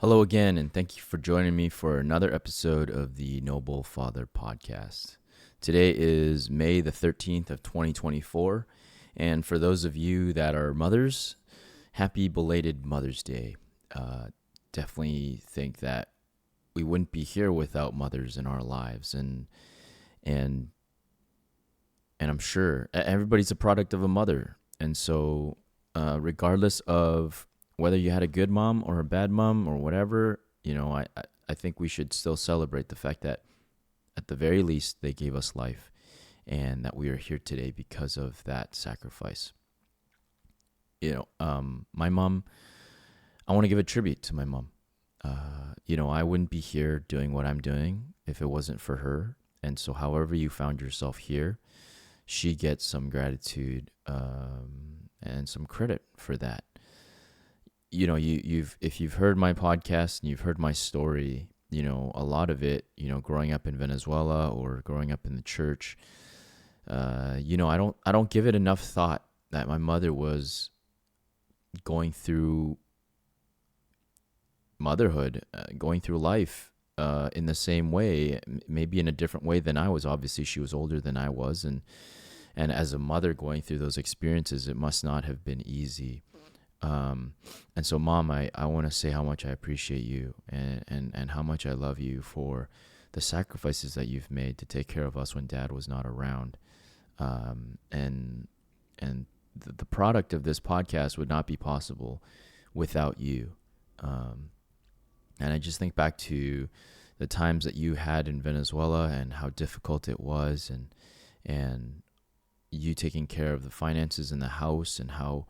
Hello again, and thank you for joining me for another episode of the Noble Father podcast. Today is May the 13th of 2024, and for those of you that are mothers, happy belated Mother's Day. Definitely think that we wouldn't be here without mothers in our lives, and and I'm sure everybody's a product of a mother, and so regardless of whether you had a good mom or a bad mom or whatever, I think we should still celebrate the fact that at the very least they gave us life and that we are here today because of that sacrifice. My mom, I want to give a tribute to my mom. I wouldn't be here doing what I'm doing if it wasn't for her. And so, however you found yourself here, she gets some gratitude and some credit for that. If you've heard my podcast and you've heard my story, a lot of it, growing up in Venezuela or growing up in the church, I don't give it enough thought that my mother was going through motherhood, going through life in the same way, maybe in a different way than I was. Obviously, she was older than I was, and as a mother going through those experiences, it must not have been easy. And so, Mom, I want to say how much I appreciate you and how much I love you for the sacrifices that you've made to take care of us when Dad was not around. And the product of this podcast would not be possible without you. And I just think back to the times that you had in Venezuela and how difficult it was, and you taking care of the finances in the house, and how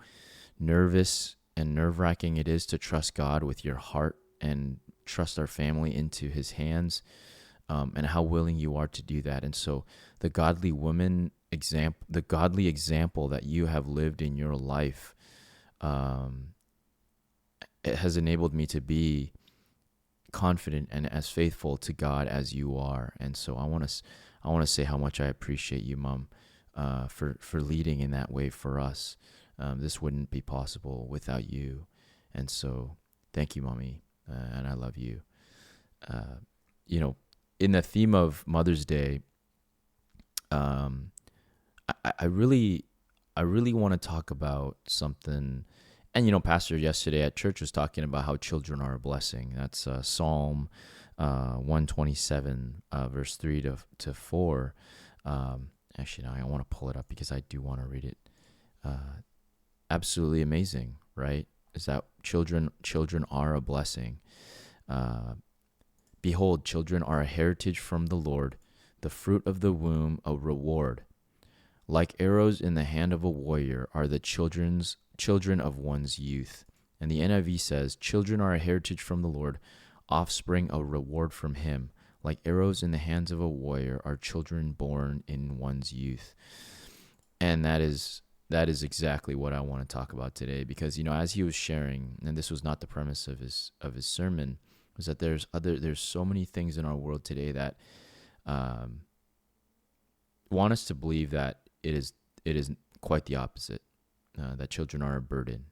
nervous and nerve-wracking it is to trust God with your heart and trust our family into his hands, and how willing you are to do that. And so the godly example that you have lived in your life, it has enabled me to be confident and as faithful to God as you are. And so I want to say how much I appreciate you, Mom, for leading in that way for us. This wouldn't be possible without you. And so thank you, Mommy. And I love you. In the theme of Mother's Day, I really want to talk about something. And, Pastor yesterday at church was talking about how children are a blessing. That's Psalm 127, verse 3 to 4. Actually, now I want to pull it up because I do want to read it. Absolutely amazing, right? Is that children are a blessing. Behold, children are a heritage from the Lord, the fruit of the womb a reward. Like arrows in the hand of a warrior are the children of one's youth. And the NIV says, children are a heritage from the Lord, offspring a reward from him. Like arrows in the hands of a warrior are children born in one's youth. And that is exactly what I want to talk about today, because as he was sharing, and this was not the premise of his sermon, was that there's so many things in our world today that want us to believe that it is quite the opposite, that children are a burden,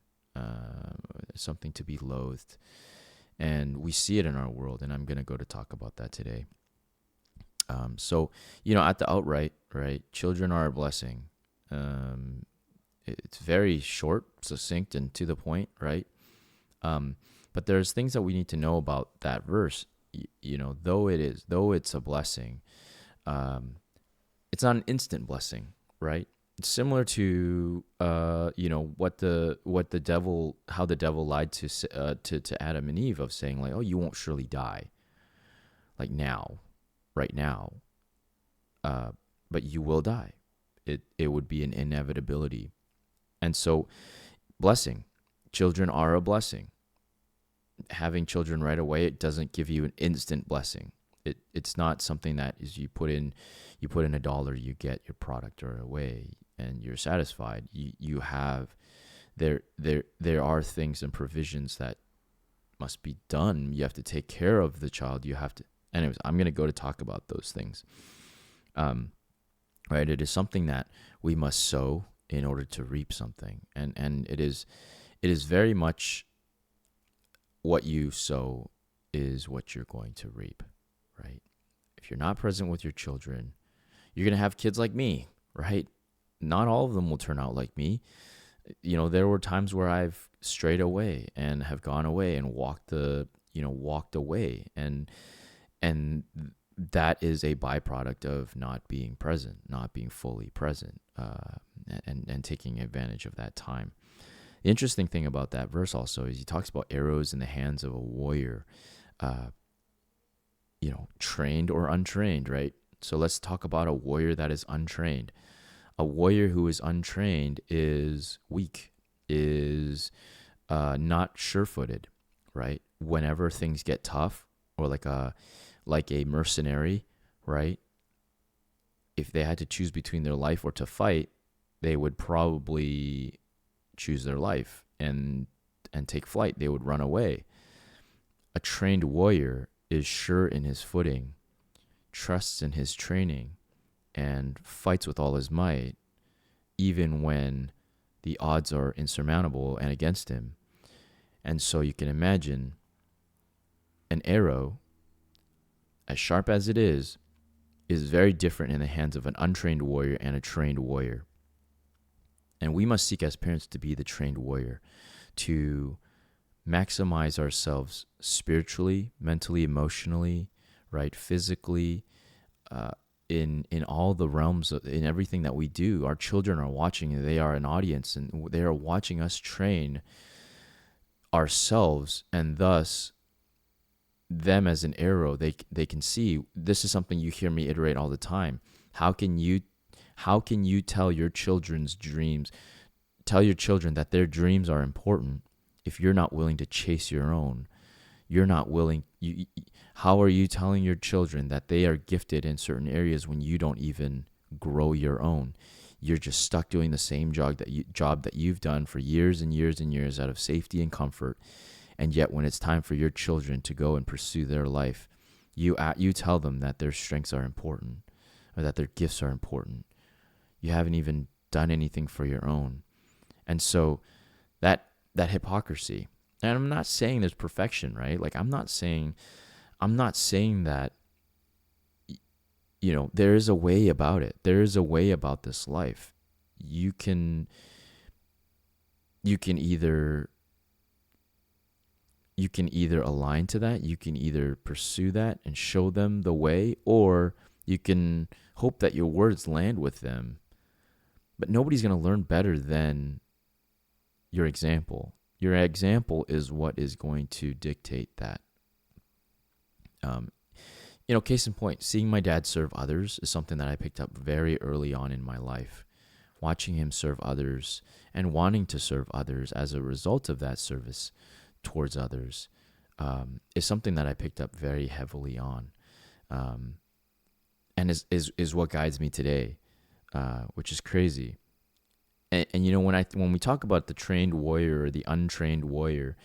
something to be loathed, and we see it in our world, and I'm going to go to talk about that today. So at the outright, right, children are a blessing. It's very short, succinct, and to the point, right? But there's things that we need to know about that verse. Though it's a blessing, it's not an instant blessing, right? It's similar to how the devil lied to Adam and Eve, of saying like, oh, you won't surely die, like now, right now, but you will die. It would be an inevitability. And so, blessing. Children are a blessing. Having children right away, it doesn't give you an instant blessing. It's not something that is you put in $1, you get your product right away, and you're satisfied. You have there are things and provisions that must be done. You have to take care of the child. You have to. Anyways, I'm going to go to talk about those things. Right? It is something that we must sow in order to reap something, and it is very much what you sow is what you're going to reap, right? If you're not present with your children, you're going to have kids like me, right? Not all of them will turn out like me. There were times where I've strayed away and have gone away and walked away, and that is a byproduct of not being present, not being fully present, and taking advantage of that time. The interesting thing about that verse also is he talks about arrows in the hands of a warrior, trained or untrained, right? So let's talk about a warrior that is untrained. A warrior who is untrained is weak, is not sure-footed, right? Whenever things get tough, or like a mercenary, right? If they had to choose between their life or to fight, they would probably choose their life and take flight. They would run away. A trained warrior is sure in his footing, trusts in his training, and fights with all his might, even when the odds are insurmountable and against him. And so you can imagine an arrow, as sharp as it is very different in the hands of an untrained warrior and a trained warrior. And we must seek as parents to be the trained warrior, to maximize ourselves spiritually, mentally, emotionally, right, physically, in all the realms, in everything that we do. Our children are watching, they are an audience, and they are watching us train ourselves, and thus them as an arrow. They can see. This is something you hear me iterate all the time. How can you tell your children's dreams, tell your children that their dreams are important if you're not willing to chase your own? You're not willing. How are you telling your children that they are gifted in certain areas when you don't even grow your own? You're just stuck doing the same job that you've done for years and years and years out of safety and comfort. And yet when it's time for your children to go and pursue their life, you tell them that their strengths are important, or that their gifts are important. You haven't even done anything for your own. And so that hypocrisy, and I'm not saying there's perfection, right? Like I'm not saying that, there is a way about it. There is a way about this life. You can either align to that, you can either pursue that and show them the way, or you can hope that your words land with them. But nobody's going to learn better than your example. Your example is what is going to dictate that. Case in point, seeing my dad serve others is something that I picked up very early on in my life. Watching him serve others and wanting to serve others as a result of that service towards others is something that I picked up very heavily on, and is what guides me today, which is crazy. And when we talk about the trained warrior or the untrained warrior,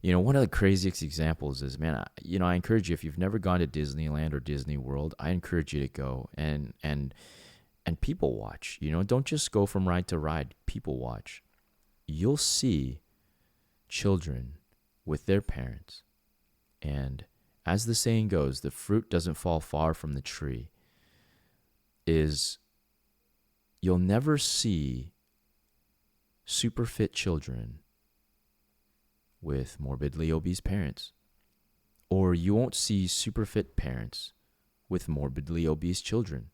one of the craziest examples is, man, I encourage you, if you've never gone to Disneyland or Disney World, I encourage you to go and people watch. Don't just go from ride to ride. People watch. You'll see children with their parents, and as the saying goes, the fruit doesn't fall far from the tree. You'll never see super fit children with morbidly obese parents, or you won't see super fit parents with morbidly obese children.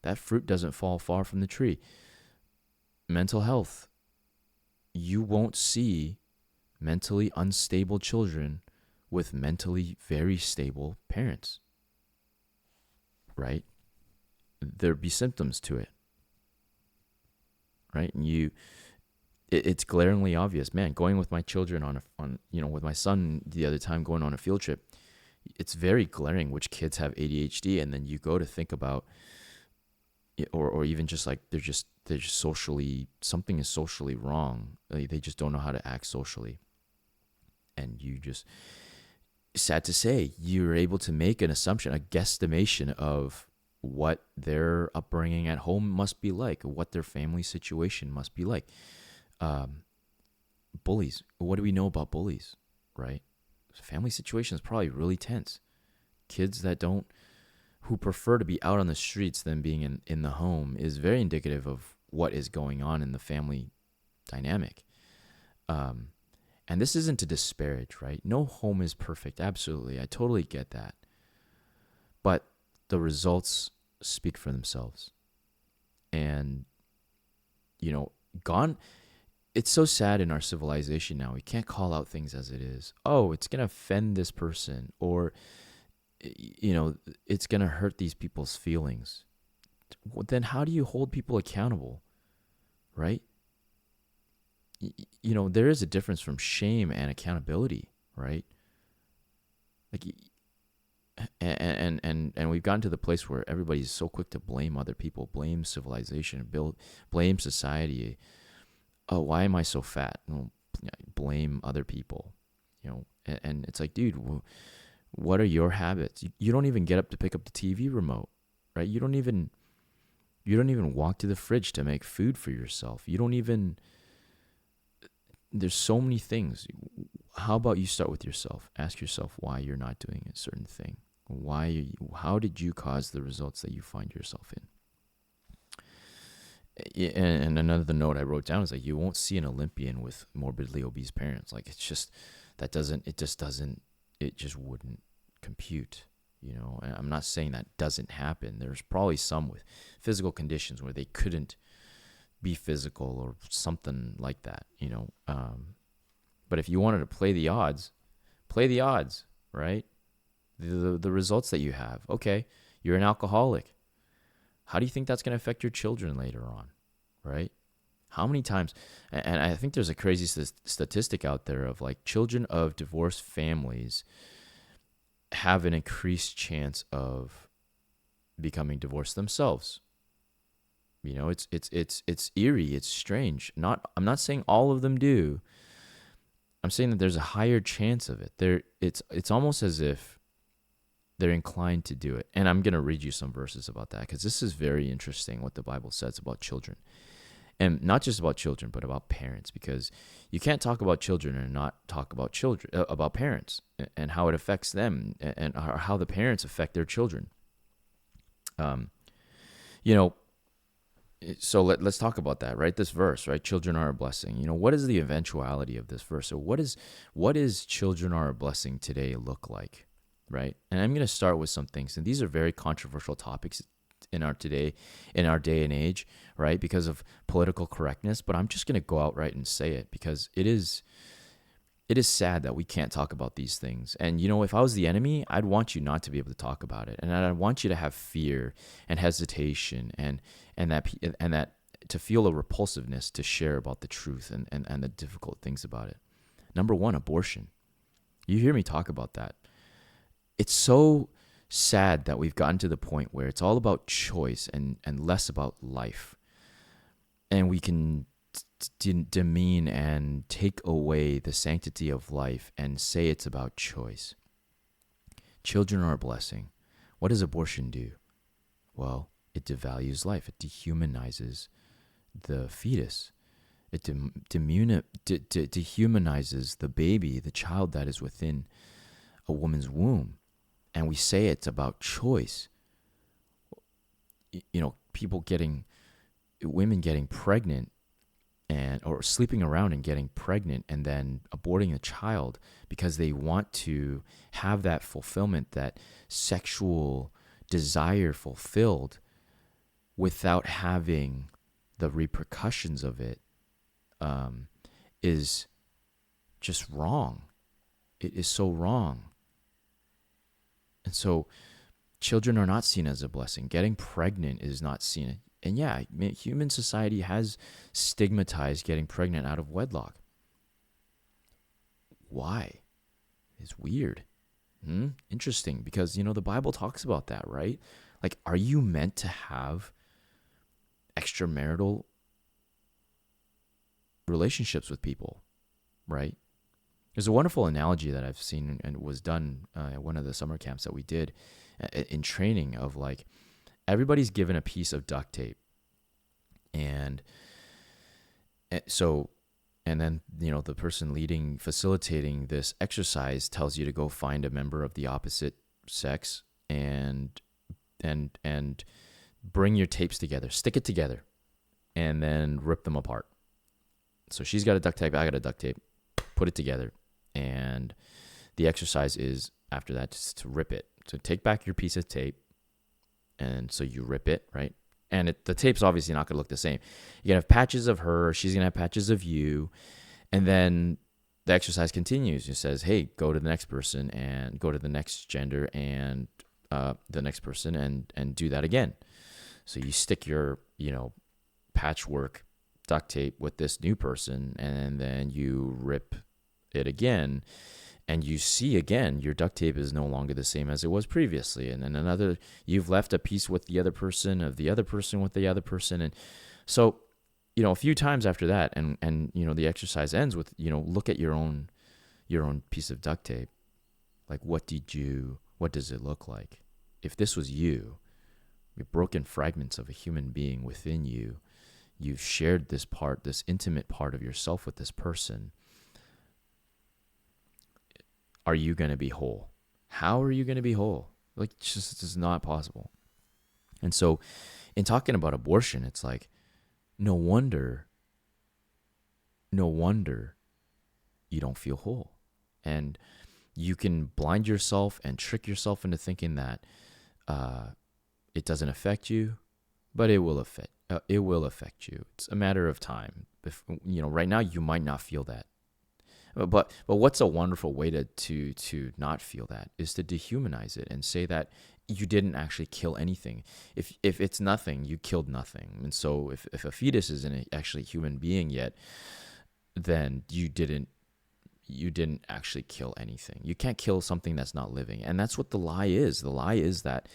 That fruit doesn't fall far from the tree. Mental health. You won't see mentally unstable children with mentally very stable parents, right? There'd be symptoms to it, right? And it's glaringly obvious. Man, going with my children with my son the other time, going on a field trip, it's very glaring which kids have ADHD, and then you go to think about, or even just like they're just socially, something is socially wrong. They just don't know how to act socially. And you just, sad to say, you're able to make an assumption, a guesstimation of what their upbringing at home must be like, what their family situation must be like. Bullies. What do we know about bullies? right? Family situation is probably really tense. Kids who prefer to be out on the streets than being in the home is very indicative of what is going on in the family dynamic. And this isn't to disparage, right? No home is perfect. Absolutely. I totally get that. But the results speak for themselves. And, gone. It's so sad in our civilization now. We can't call out things as it is. Oh, it's going to offend this person, or, it's going to hurt these people's feelings. Well, then how do you hold people accountable, right? There is a difference from shame and accountability, right? Like, and we've gotten to the place where everybody's so quick to blame other people, blame civilization, blame society. Oh, why am I so fat? Well, blame other people, and it's like, dude, what are your habits? You don't even get up to pick up the TV remote, right? You don't even walk to the fridge to make food for yourself. There's so many things. How about you start with yourself? Ask yourself why you're not doing a certain thing. How did you cause the results that you find yourself in? And another note I wrote down is like, you won't see an Olympian with morbidly obese parents. Like, it just wouldn't compute, And I'm not saying that doesn't happen. There's probably some with physical conditions where they couldn't be physical or something like that, but if you wanted to play the odds, right? The results that you have. Okay, you're an alcoholic. How do you think that's going to affect your children later on, right? How many times, and I think there's a crazy statistic out there of like children of divorced families have an increased chance of becoming divorced themselves. It's eerie. It's strange. I'm not saying all of them do. I'm saying that there's a higher chance of it. It's almost as if they're inclined to do it. And I'm going to read you some verses about that, because this is very interesting what the Bible says about children. And not just about children, but about parents, because you can't talk about children and not talk about about parents and how it affects them, and how the parents affect their children. So let's talk about that, right? This verse, right? Children are a blessing. What is the eventuality of this verse? So what is children are a blessing today look like, right? And I'm going to start with some things. And these are very controversial topics in our day and age, right? Because of political correctness. But I'm just going to go outright and say it, because it is sad that we can't talk about these things. And, if I was the enemy, I'd want you not to be able to talk about it. And I'd want you to have fear and hesitation and that to feel a repulsiveness to share about the truth and the difficult things about it. Number one, abortion. You hear me talk about that. It's so sad that we've gotten to the point where it's all about choice and less about life. And we can demean and take away the sanctity of life and say it's about choice. Children are a blessing. What does abortion do? Well, it devalues life. It dehumanizes the fetus. It dehumanizes the baby, the child that is within a woman's womb. And we say it's about choice. Women getting pregnant or sleeping around and getting pregnant and then aborting a child because they want to have that fulfillment, that sexual desire fulfilled, without having the repercussions of it, is just wrong. It is so wrong. And so children are not seen as a blessing. Getting pregnant is not seen. And yeah, human society has stigmatized getting pregnant out of wedlock. Why? It's weird. Interesting, because, the Bible talks about that, right? Like, are you meant to have extramarital relationships with people, right? There's a wonderful analogy that I've seen and was done at one of the summer camps that we did in training of like, everybody's given a piece of duct tape. And so And then, the person facilitating this exercise tells you to go find a member of the opposite sex and and bring your tapes together, stick it together, and then rip them apart. So she's got a duct tape, I got a duct tape, put it together. And the exercise is, after that, just to rip it. So take back your piece of tape, and so you rip it, right? And the tape's obviously not going to look the same. You're going to have patches of her, she's going to have patches of you, and then the exercise continues. It says, hey, go to the next person and go to the next gender and the next person and do that again. So you stick your, patchwork duct tape with this new person, and then you rip it again, and you see again your duct tape is no longer the same as it was previously. And then you've left a piece with the other person, of the other person with the other person. And so, a few times after that, and the exercise ends with, look at your own piece of duct tape. Like, what does it look like? If this was you, your broken fragments of a human being within you, you've shared this intimate part of yourself with this person. Are you going to be whole? How are you going to be whole? Like, it's not possible. And so in talking about abortion, it's like, no wonder you don't feel whole. And you can blind yourself and trick yourself into thinking that it doesn't affect you, but it will affect you. It's a matter of time. Right now you might not feel that. But what's a wonderful way to not feel that is to dehumanize it and say that you didn't actually kill anything. If it's nothing, you killed nothing. And so if a fetus isn't actually a human being yet, then you didn't actually kill anything. You can't kill something that's not living. And that's what the lie is. The lie is that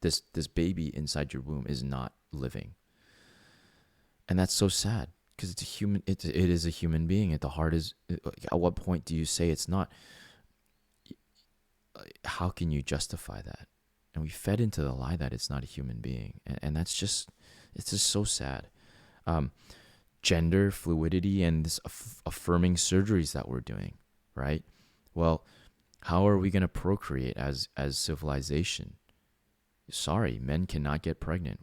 this baby inside your womb is not living. And that's so sad. Because it's a human, it is a human being. At the heart is, at what point do you say it's not? How can you justify that? And we fed into the lie that it's not a human being, and it's just so sad. Gender fluidity and this affirming surgeries that we're doing, right? Well, how are we going to procreate as civilization? Sorry, men cannot get pregnant.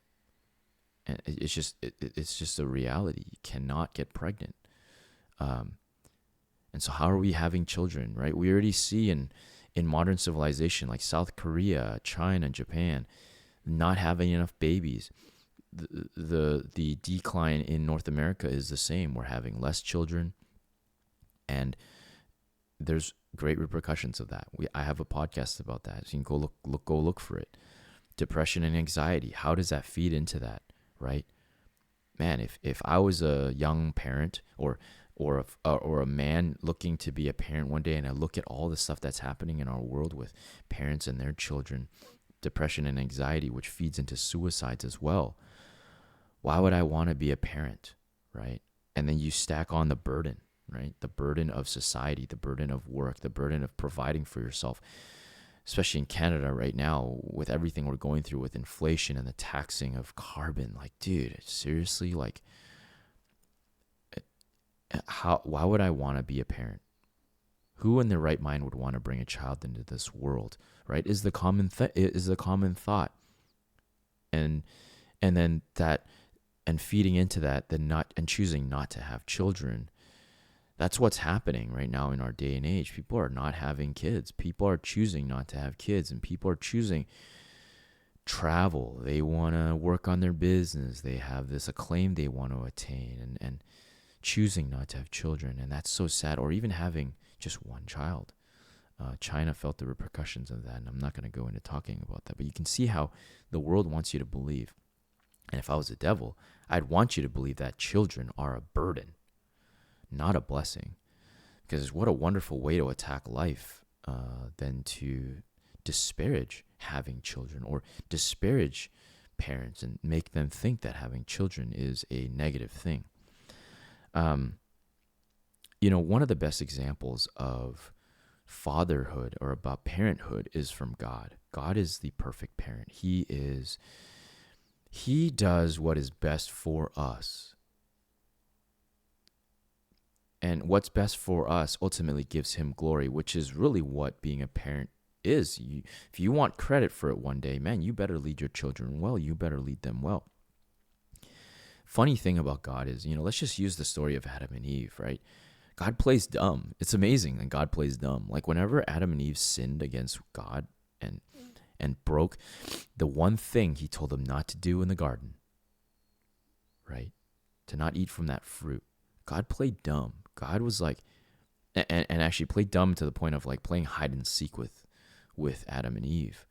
And it's just a reality. You cannot get pregnant. And so how are we having children, right? We already see in modern civilization, like South Korea, China, Japan, not having enough babies. The decline in North America is the same. We're having less children, and there's great repercussions of that. I have a podcast about that. So you can go look for it. Depression and anxiety. How does that feed into that? Right, man. If I was a young parent or a man looking to be a parent one day, and I look at all the stuff that's happening in our world with parents and their children, depression and anxiety, which feeds into suicides as well. Why would I want to be a parent, right? And then you stack on the burden, right? The burden of society, the burden of work, the burden of providing for yourself. Especially in Canada right now, with everything we're going through with inflation and the taxing of carbon. Like, dude, seriously, like, why would I want to be a parent? Who in their right mind would want to bring a child into this world, right? Is the common thought. And then that, and feeding into that, and choosing not to have children. That's what's happening right now in our day and age. People are not having kids. People are choosing not to have kids, and people are choosing travel. They want to work on their business. They have this acclaim they want to attain, and choosing not to have children. And that's so sad. Or even having just one child. China felt the repercussions of that, and I'm not going to go into talking about that. But you can see how the world wants you to believe. And if I was a devil, I'd want you to believe that children are a burden, not a blessing. Because what a wonderful way to attack life than to disparage having children or disparage parents and make them think that having children is a negative thing. One of the best examples of fatherhood or about parenthood is from God. God is the perfect parent. He does what is best for us. and what's best for us ultimately gives him glory, which is really what being a parent is. If you want credit for it one day, man, you better lead your children well. You better lead them well. Funny thing about God is, let's just use the story of Adam and Eve, right? God plays dumb. It's amazing that God plays dumb. Like whenever Adam and Eve sinned against God and broke the one thing he told them not to do in the garden, right? To not eat from that fruit. God played dumb. God was like, and actually played dumb to the point of like playing hide and seek with Adam and Eve.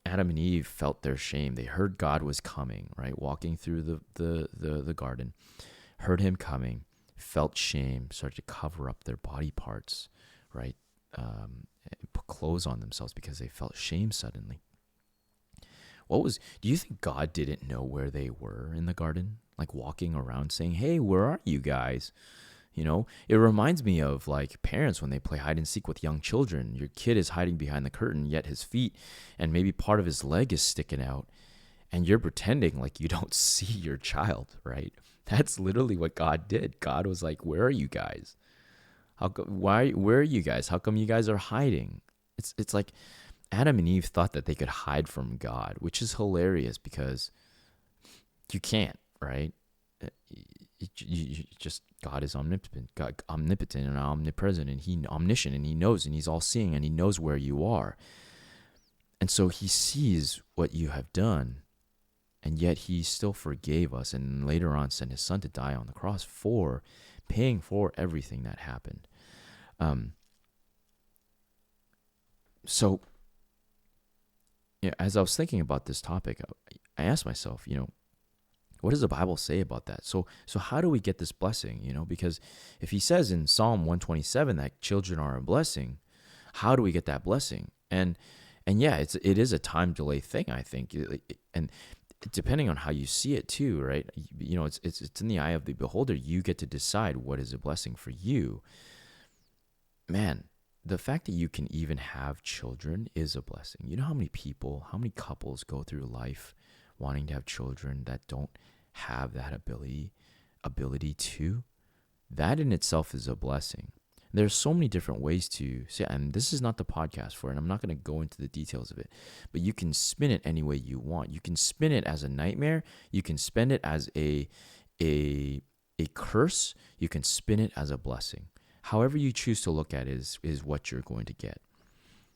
Adam and Eve felt their shame. They heard God was coming, right? Walking through the garden, heard him coming, felt shame, started to cover up their body parts, right? Put clothes on themselves because they felt shame suddenly. Do you think God didn't know where they were in the garden? Like walking around saying, hey, where are you guys? It reminds me of like parents when they play hide and seek with young children. Your kid is hiding behind the curtain, yet his feet and maybe part of his leg is sticking out. And you're pretending like you don't see your child, right? That's literally what God did. God was like, where are you guys? Where are you guys? How come you guys are hiding? It's like Adam and Eve thought that they could hide from God, which is hilarious because you can't, right? You just, God is omnipotent, and omnipresent, and he omniscient, and he knows, and he's all seeing, and he knows where you are. And so he sees what you have done, and yet he still forgave us, and later on sent his son to die on the cross for paying for everything that happened. So yeah, as I was thinking about this topic, I asked myself, what does the Bible say about that? So how do we get this blessing? Because if he says in Psalm 127 that children are a blessing, how do we get that blessing? And yeah, it is a time delay thing, I think, and depending on how you see it too, right? It's in the eye of the beholder. You get to decide what is a blessing for you. Man, the fact that you can even have children is a blessing. You know how many couples go through life wanting to have children that don't have that ability to? That in itself is a blessing. There's so many different ways to say, and this is not the podcast for it, and I'm not going to go into the details of it, but you can spin it any way you want. You can spin it as a nightmare. You can spin it as a curse. You can spin it as a blessing. However you choose to look at it is what you're going to get.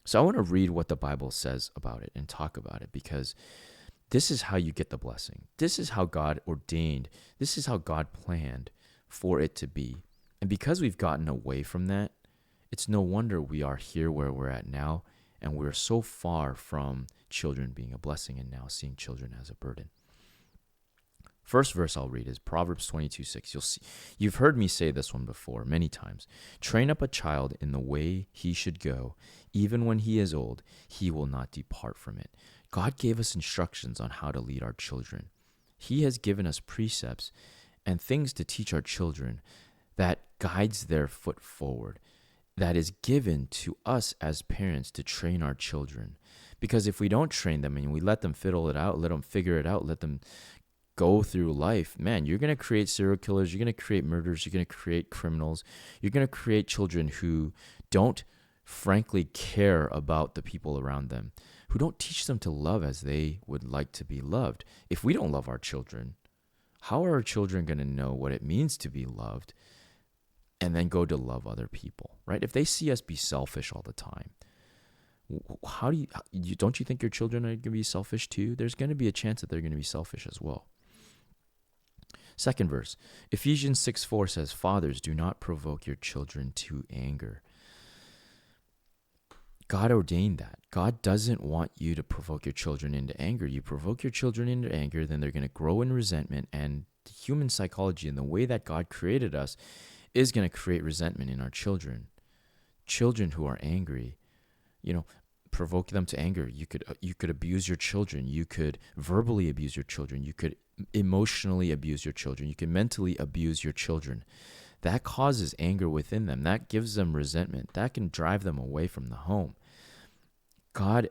So I want to read what the Bible says about it and talk about it, because this is how you get the blessing. This is how God ordained. This is how God planned for it to be. And because we've gotten away from that, it's no wonder we are here where we're at now, and we're so far from children being a blessing and now seeing children as a burden. First verse I'll read is Proverbs 22:6. You've heard me say this one before many times. Train up a child in the way he should go. Even when he is old, he will not depart from it. God gave us instructions on how to lead our children. He has given us precepts and things to teach our children that guides their foot forward, that is given to us as parents to train our children. Because if we don't train them and we let them fiddle it out, let them figure it out, let them go through life, man, you're going to create serial killers, you're going to create murderers, you're going to create criminals, you're going to create children who don't frankly care about the people around them, who don't teach them to love as they would like to be loved. If we don't love our children, how are our children going to know what it means to be loved and then go to love other people, right? If they see us be selfish all the time, how do don't you think your children are going to be selfish too? There's going to be a chance that they're going to be selfish as well. Second verse, Ephesians 6:4 says, Fathers, do not provoke your children to anger. God ordained that. God doesn't want you to provoke your children into anger. You provoke your children into anger, then they're going to grow in resentment, and human psychology and the way that God created us is going to create resentment in our children. Children who are angry, provoke them to anger. You could abuse your children. You could verbally abuse your children. You could emotionally abuse your children. You can mentally abuse your children. That causes anger within them. That gives them resentment. That can drive them away from the home. God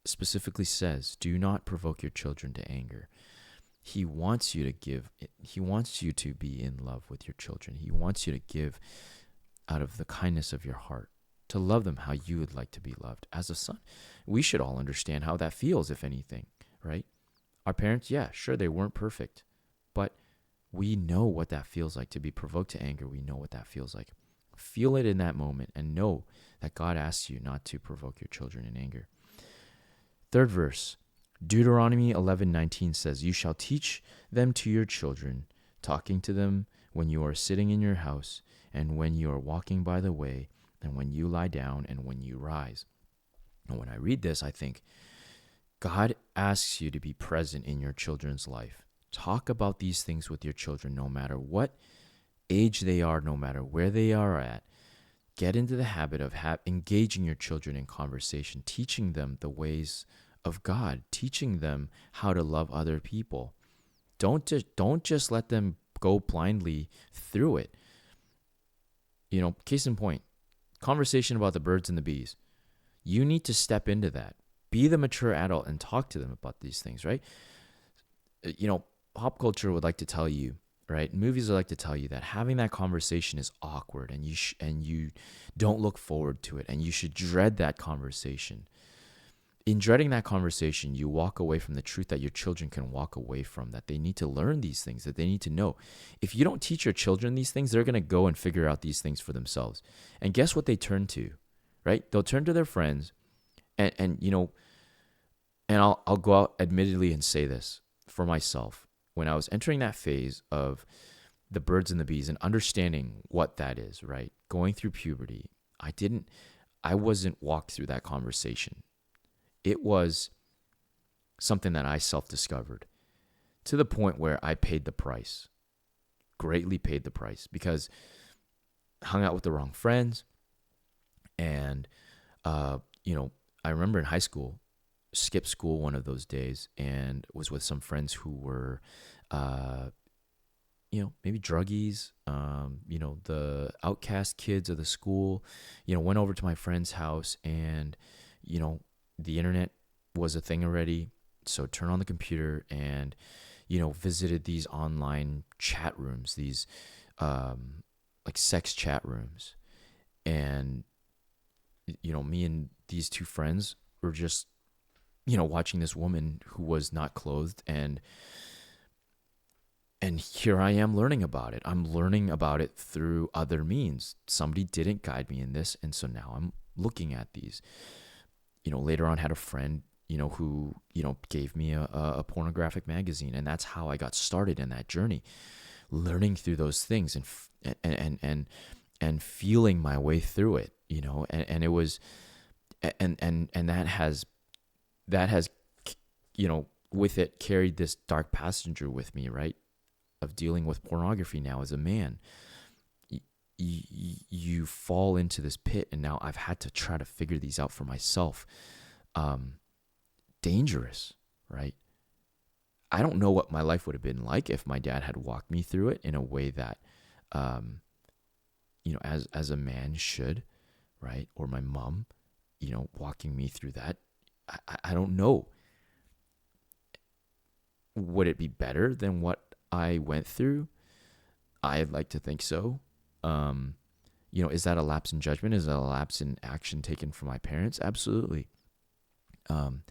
specifically says, do not provoke your children to anger. He wants you to give. He wants you to be in love with your children. He wants you to give out of the kindness of your heart, to love them how you would like to be loved as a son. We should all understand how that feels, if anything, right? Our parents, yeah, sure, they weren't perfect, but we know what that feels like to be provoked to anger. We know what that feels like. Feel it in that moment and know that God asks you not to provoke your children in anger. Third verse, Deuteronomy 11:19 says, "You shall teach them to your children, talking to them when you are sitting in your house, and when you are walking by the way, and when you lie down, and when you rise." And when I read this, I think God asks you to be present in your children's life. Talk about these things with your children, no matter what age they are, no matter where they are at. Get into the habit of engaging your children in conversation, teaching them the ways of God, teaching them how to love other people. Don't just let them go blindly through it. Case in point, conversation about the birds and the bees. You need to step into that. Be the mature adult and talk to them about these things, right? Pop culture would like to tell you, right? Movies would like to tell you that having that conversation is awkward, and you don't look forward to it, and you should dread that conversation. In dreading that conversation, you walk away from the truth that your children can walk away from, that they need to learn these things, that they need to know. If you don't teach your children these things, they're going to go and figure out these things for themselves. And guess what they turn to, right? They'll turn to their friends, and I'll go out admittedly and say this for myself. When I was entering that phase of the birds and the bees and understanding what that is, right? Going through puberty, I wasn't walked through that conversation. It was something that I self-discovered to the point where I paid the price, greatly paid the price, because I hung out with the wrong friends. And, I remember in high school, skipped school one of those days and was with some friends who were, maybe druggies, the outcast kids of the school, went over to my friend's house, and, the internet was a thing already. So turn on the computer and, visited these online chat rooms, these like sex chat rooms. And, me and these two friends were just, watching this woman who was not clothed, and here I am learning about it. I'm learning about it through other means. Somebody didn't guide me in this, and so now I'm looking at these. Later on had a friend, who, gave me a pornographic magazine, and that's how I got started in that journey, learning through those things and feeling my way through it, and it was, and that has, with it carried this dark passenger with me, right? Of dealing with pornography now as a man. You fall into this pit, and now I've had to try to figure these out for myself. Dangerous, right? I don't know what my life would have been like if my dad had walked me through it in a way that, as a man should, right? Or my mom, walking me through that. I don't know. Would it be better than what I went through? I'd like to think so. Is that a lapse in judgment? Is that a lapse in action taken from my parents? Absolutely. And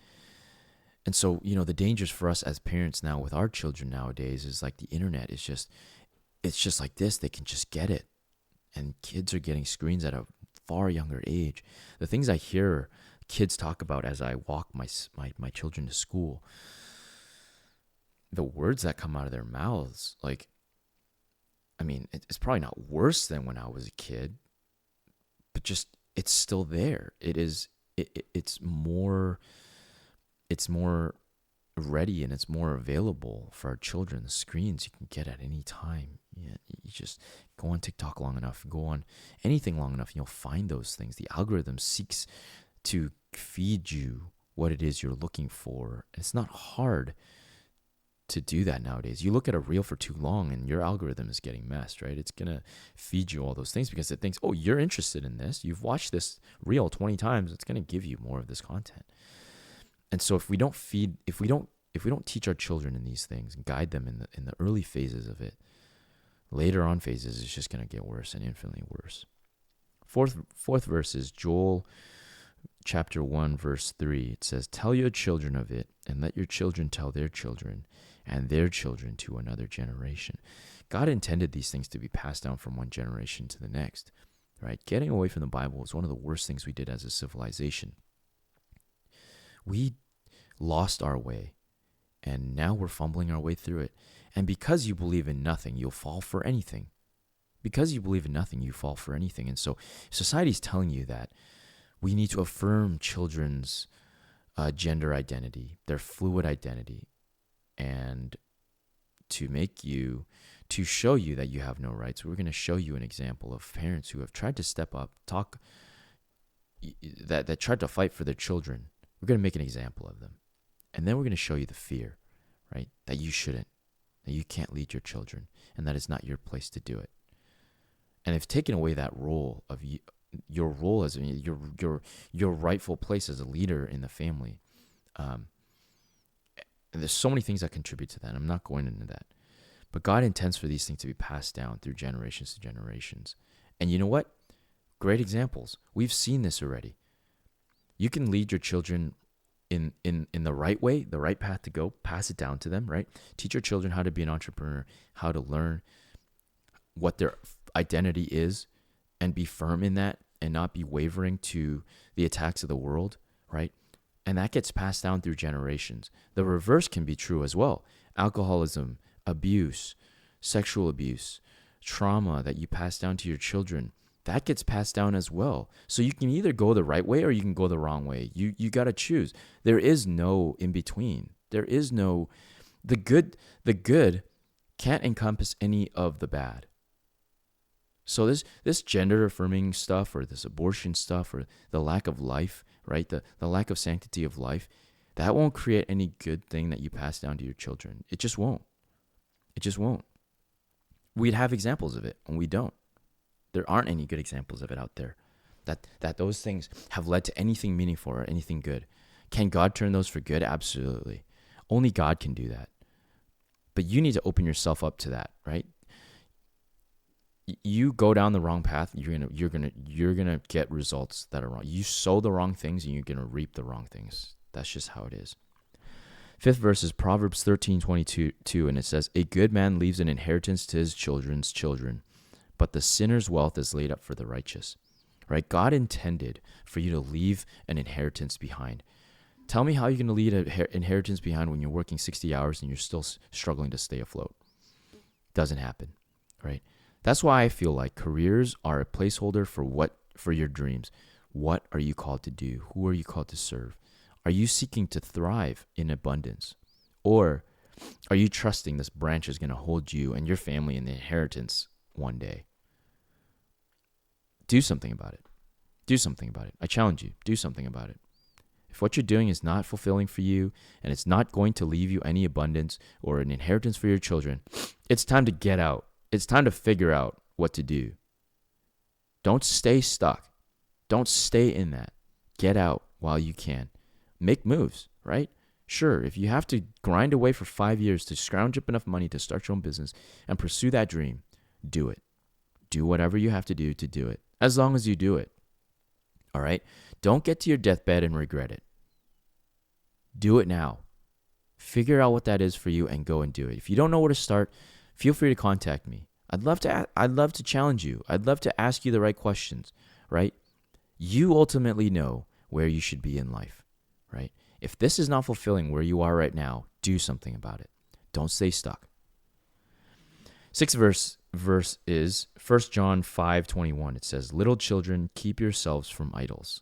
so, the dangers for us as parents now with our children nowadays is like the internet is it's just like this. They can just get it. And kids are getting screens at a far younger age. The things I hear kids talk about as I walk my children to school, the words that come out of their mouths, like, I mean, it's probably not worse than when I was a kid, but just, it's still there. It's more ready, and it's more available for our children. The screens you can get at any time. You just go on TikTok long enough, go on anything long enough, and you'll find those things. The algorithm seeks to feed you what it is you're looking for. And it's not hard to do that nowadays. You look at a reel for too long and your algorithm is getting messed, right? It's going to feed you all those things because it thinks, oh, you're interested in this. You've watched this reel 20 times. It's going to give you more of this content. And so if we if we don't teach our children in these things and guide them in the early phases of it, later on phases, it's just going to get worse and infinitely worse. Fourth verse is Joel chapter 1, verse 3. It says, "Tell your children of it, and let your children tell their children, and their children to another generation." God intended these things to be passed down from one generation to the next, right? Getting away from the Bible is one of the worst things we did as a civilization. We lost our way, and now we're fumbling our way through it. And because you believe in nothing, you'll fall for anything. Because you believe in nothing, you fall for anything. And so society's telling you that we need to affirm children's gender identity, their fluid identity, and to show you that you have no rights. We're going to show you an example of parents who have tried to step up, that tried to fight for their children. We're going to make an example of them. And then we're going to show you the fear, right? That you shouldn't, that you can't lead your children, and that it's not your place to do it. And they've taken away that role of your role as your rightful place as a leader in the family. And there's so many things that contribute to that. I'm not going into that. But God intends for these things to be passed down through generations to generations. And you know what? Great examples. We've seen this already. You can lead your children in the right way, the right path to go, pass it down to them, right? Teach your children how to be an entrepreneur, how to learn what their identity is, and be firm in that and not be wavering to the attacks of the world, right? And that gets passed down through generations. The reverse can be true as well. Alcoholism, abuse, sexual abuse, trauma that you pass down to your children, that gets passed down as well. So you can either go the right way or you can go the wrong way. You got to choose. There is no in between. There is no, the good can't encompass any of the bad. So this gender affirming stuff, or this abortion stuff, or the lack of life, right? The lack of sanctity of life, that won't create any good thing that you pass down to your children. It just won't. It just won't. We'd have examples of it, and we don't. There aren't any good examples of it out there. That those things have led to anything meaningful or anything good. Can God turn those for good? Absolutely. Only God can do that. But you need to open yourself up to that, right? You go down the wrong path, you're gonna get results that are wrong. You sow the wrong things, and you're gonna reap the wrong things. That's just how it is. Fifth verse is Proverbs 13:22, and it says, "A good man leaves an inheritance to his children's children, but the sinner's wealth is laid up for the righteous." Right? God intended for you to leave an inheritance behind. Tell me how you're going to leave an inheritance behind when you're working 60 hours and you're still struggling to stay afloat. Doesn't happen, right? That's why I feel like careers are a placeholder for your dreams. What are you called to do? Who are you called to serve? Are you seeking to thrive in abundance? Or are you trusting this branch is going to hold you and your family in the inheritance one day? Do something about it. Do something about it. I challenge you, do something about it. If what you're doing is not fulfilling for you and it's not going to leave you any abundance or an inheritance for your children, it's time to get out. It's time to figure out what to do. Don't stay stuck. Don't stay in that. Get out while you can. Make moves, right? Sure, if you have to grind away for 5 years to scrounge up enough money to start your own business and pursue that dream, do it. Do whatever you have to do it. As long as you do it. All right? Don't get to your deathbed and regret it. Do it now. Figure out what that is for you and go and do it. If you don't know where to start, feel free to contact me. I'd love to challenge you. I'd love to ask you the right questions, right? You ultimately know where you should be in life, right? If this is not fulfilling where you are right now, do something about it. Don't stay stuck. Sixth verse is 1 John 5:21. It says, "Little children, keep yourselves from idols."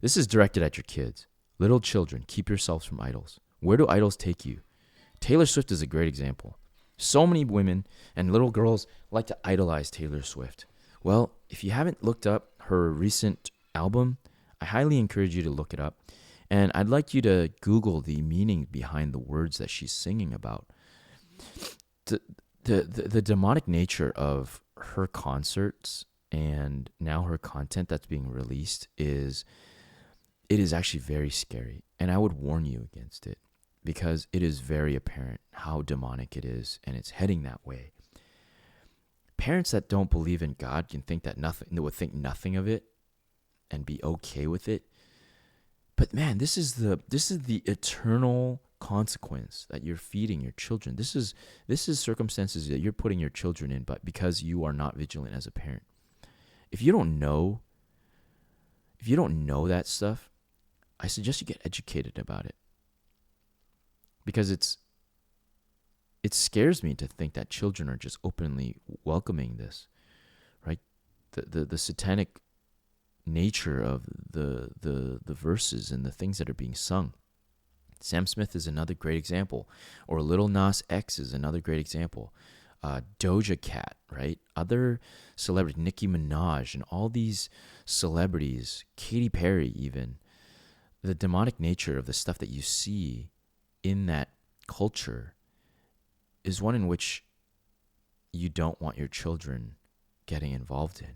This is directed at your kids. Little children, keep yourselves from idols. Where do idols take you? Taylor Swift is a great example. So many women and little girls like to idolize Taylor Swift. Well, if you haven't looked up her recent album, I highly encourage you to look it up. And I'd like you to Google the meaning behind the words that she's singing about. The demonic nature of her concerts and now her content that's being released is actually very scary. And I would warn you against it because it is very apparent how demonic it is, and it's heading that way. Parents that don't believe in God can think that would think nothing of it and be okay with it. But man, this is the eternal consequence that you're feeding your children. This is circumstances that you're putting your children in, but because you are not vigilant as a parent. If you don't know that stuff, I suggest you get educated about it. Because it scares me to think that children are just openly welcoming this, right? The satanic nature of the verses and the things that are being sung. Sam Smith is another great example, or Lil Nas X is another great example. Doja Cat, right? Other celebrities, Nicki Minaj, and all these celebrities, Katy Perry even. The demonic nature of the stuff that you see in that culture is one in which you don't want your children getting involved in.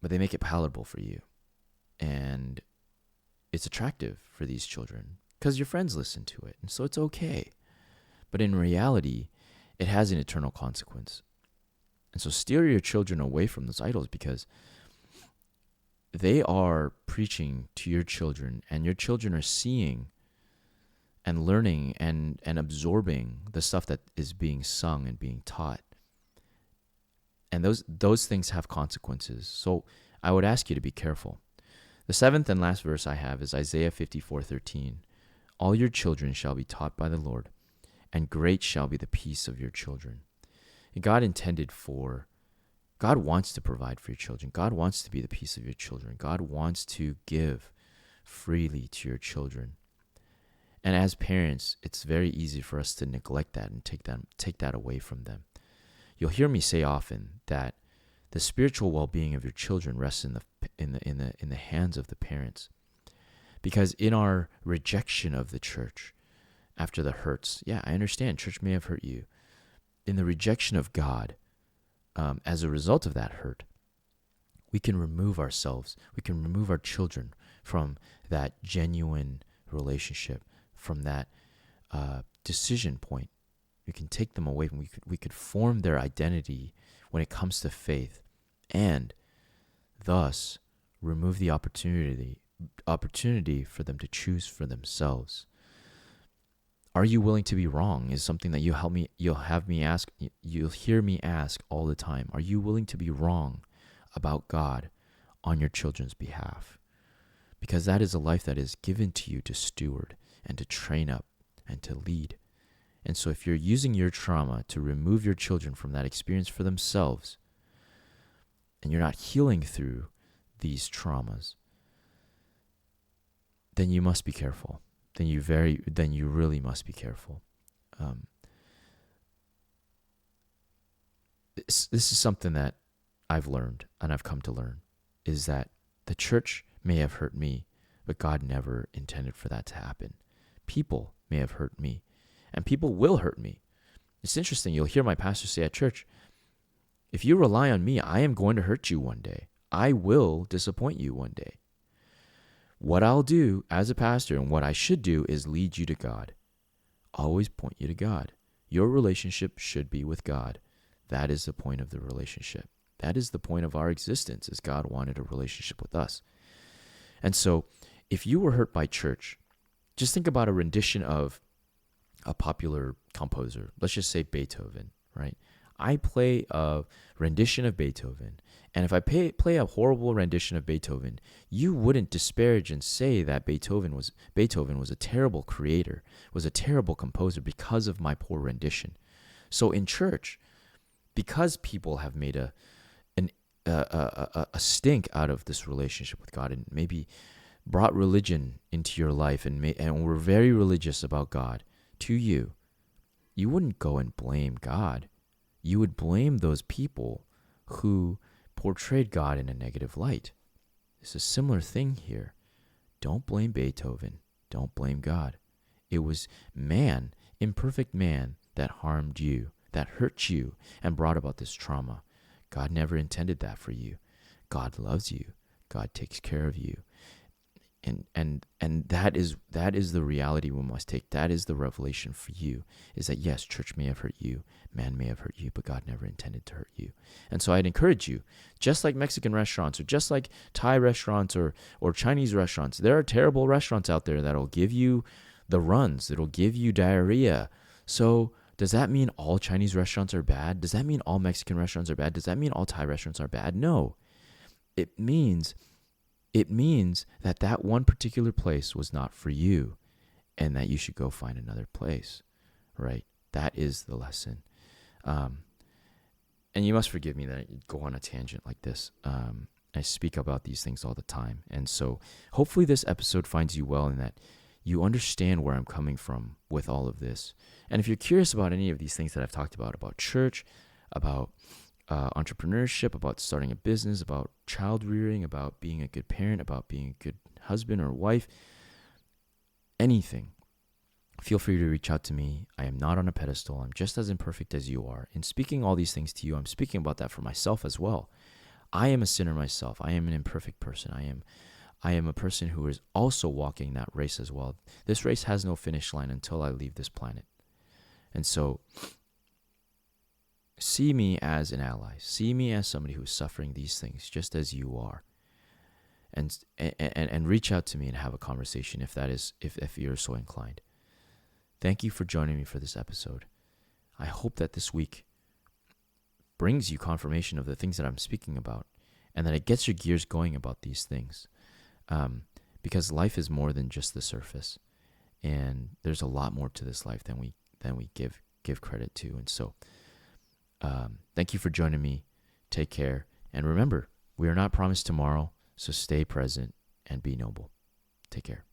But they make it palatable for you. And it's attractive for these children because your friends listen to it. And so it's okay. But in reality, it has an eternal consequence. And so steer your children away from those idols, because they are preaching to your children, and your children are seeing and learning and absorbing the stuff that is being sung and being taught. And those things have consequences. So I would ask you to be careful. The seventh and last verse I have is Isaiah 54:13. All your children shall be taught by the Lord, and great shall be the peace of your children. And God wants to provide for your children. God wants to be the peace of your children. God wants to give freely to your children. And as parents, it's very easy for us to neglect that and take that away from them. You'll hear me say often that the spiritual well-being of your children rests in the hands of the parents. Because in our rejection of the church after the hurts, yeah, I understand church may have hurt you. In the rejection of God, as a result of that hurt, we can remove our children from that genuine relationship, from that decision point. We can take them away, and we could form their identity when it comes to faith, and thus remove the opportunity for them to choose for themselves. Are you willing to be wrong? Is something that you'll hear me ask all the time. Are you willing to be wrong about God on your children's behalf? Because that is a life that is given to you to steward and to train up and to lead. And so if you're using your trauma to remove your children from that experience for themselves, and you're not healing through these traumas, then you must be careful. Then you really must be careful. This is something that I've learned, and I've come to learn, is that the church may have hurt me, but God never intended for that to happen. People may have hurt me, and people will hurt me. It's interesting. You'll hear my pastor say at church, if you rely on me, I am going to hurt you one day. I will disappoint you one day. What I'll do as a pastor and what I should do is lead you to God. Always point you to God. Your relationship should be with God. That is the point of the relationship. That is the point of our existence, is God wanted a relationship with us. And so if you were hurt by church, just think about a rendition of a popular composer. Let's just say Beethoven, right? I play a rendition of Beethoven, and if I play a horrible rendition of Beethoven, you wouldn't disparage and say that Beethoven was a terrible creator, was a terrible composer because of my poor rendition. So in church, because people have made a stink out of this relationship with God, and maybe brought religion into your life, and were very religious about God to you, you wouldn't go and blame God. You would blame those people who portrayed God in a negative light. It's a similar thing here. Don't blame Beethoven. Don't blame God. It was man, imperfect man, that harmed you, that hurt you, and brought about this trauma. God never intended that for you. God loves you. God takes care of you. And that is the reality we must take. That is the revelation for you, is that yes, church may have hurt you, man may have hurt you, but God never intended to hurt you. And so I'd encourage you, just like Mexican restaurants or just like Thai restaurants or Chinese restaurants, there are terrible restaurants out there that'll give you the runs, it'll give you diarrhea. So does that mean all Chinese restaurants are bad? Does that mean all Mexican restaurants are bad? Does that mean all Thai restaurants are bad? No. It means that one particular place was not for you, and that you should go find another place, right? That is the lesson. And you must forgive me that I go on a tangent like this. I speak about these things all the time. And so hopefully this episode finds you well, and that you understand where I'm coming from with all of this. And if you're curious about any of these things that I've talked about church, about entrepreneurship, about starting a business, about child rearing, about being a good parent, about being a good husband or wife, anything, feel free to reach out to me. I am not on a pedestal. I'm just as imperfect as you are. In speaking all these things to you, I'm speaking about that for myself as well. I am a sinner myself. I am an imperfect person. I am a person who is also walking that race as well. This race has no finish line until I leave this planet. And so see me as an ally. See me as somebody who's suffering these things just as you are. And reach out to me and have a conversation if you're so inclined. Thank you for joining me for this episode. I hope that this week brings you confirmation of the things that I'm speaking about, and that it gets your gears going about these things. Because life is more than just the surface, and there's a lot more to this life than we give credit to. And so thank you for joining me. Take care. And remember, we are not promised tomorrow, so stay present and be noble. Take care.